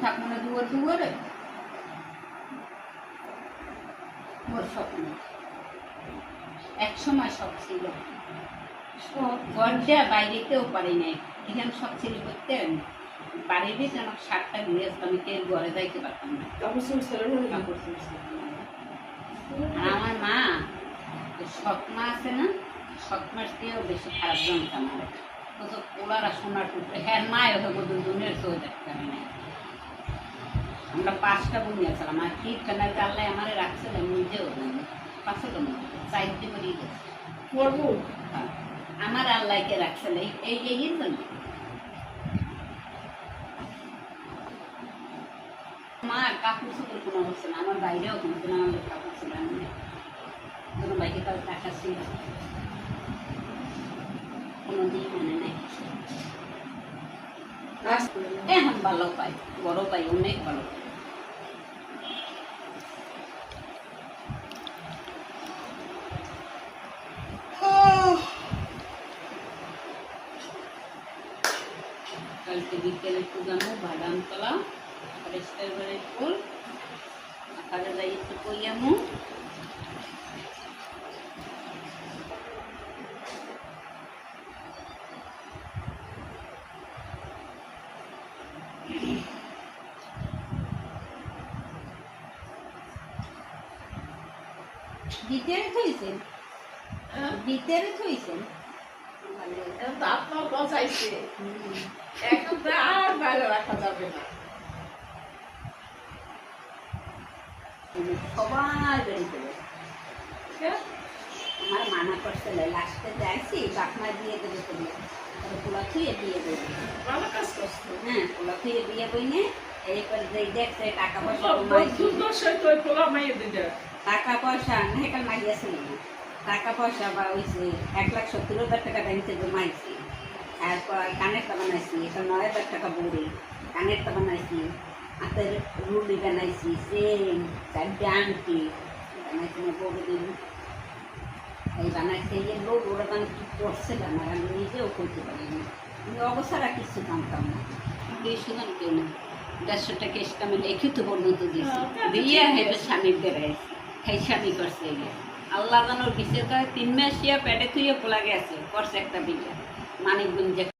থাকবো না দুয়ারে ওর স্বপ্ন এক সময় সব ছিল, ঘর দেওয়া বাইরেতেও পারি নাই, এখানে সব ছিল করতে বাড়ির দিকে আমার 7টা ঘুরে আসতো, আমি কেউ ঘরে যাইতে পারতাম না। আর আমার মা সৎমা আছে না, সৎমার চেয়েও বেশি খারাপ জানতাম আমার তো ওলারা সোনার টুকরে হ্যাঁ মায়ের হবো দুজনের চোখ দেখতে আমি নাই। আমরা 5টা বোন আসলাম আর কি কেনার গাল্লায় আমার রাখছিলাম নিজেও 5 জন 4 করে করবো আমার আল্লাহকে রাখছিল এই জন্য। মা কাপড় চোপড় কোনো হচ্ছে না, আমার বাইরেও কোনো আমাদের কাপড় ছিল না, কোনো বাইকে তার টাকা ছিল কোনো দিন মনে নাই। এখন ভালো পাই, বড় পাই, অনেক ভালো পাই। কালকে বিকেলে একটু যাবো বাদামতলা পরিষ্কার করে ফুল আকারে যাই একটু কইয়ামু। ভিতরে থইছেন, ভিতরে থইছেন আপনার বসাইছে এখন তো আর বাইরে রাখা যাবে না। সবাই বেরিয়ে দেবে, আমার মানা করছে লাস্টে যাইছি বাপমা দিয়ে দেবে তুমি পোলা থুয়ে দিয়ে দেবে। ভালো কাজ করছো। হ্যাঁ পোলা থুয়ে দিয়ে বইনে এরপরে যে দেখছে টাকা পয়সা টাকা পয়সা হেকাল মাইয়াছিল না, টাকা পয়সা বা ওইছে 1,70,000 টাকা ব্যাংকে জমাইছি, তারপর কানেরটা বানাইছি, এটা 9,000 টাকা বড়ি কানেরটা বানাইছি, হাতের রুলি বানাইছি, চেন 4 আংটি বানাইছি না বড়দিন এই বানাইছে। এই লোক ওরা বান কি করছিলাম আর আমি নিজেও করতে পারিনি, আমি অবস্থাটা কিছু জানতাম না। কেউ শুধু কেউ না 150 টাকা এসে আমি লিখিত পর্যন্ত দিয়েছি দিয়ে হেঁটে স্বামীর বেড়াইছি, সেই স্বামী করছে আল্লাহ জানোর কিসের 3 মাস পেটে থুয়ে পোলা গেছে করছে একটা বিয়ে মানিকগঞ্জে।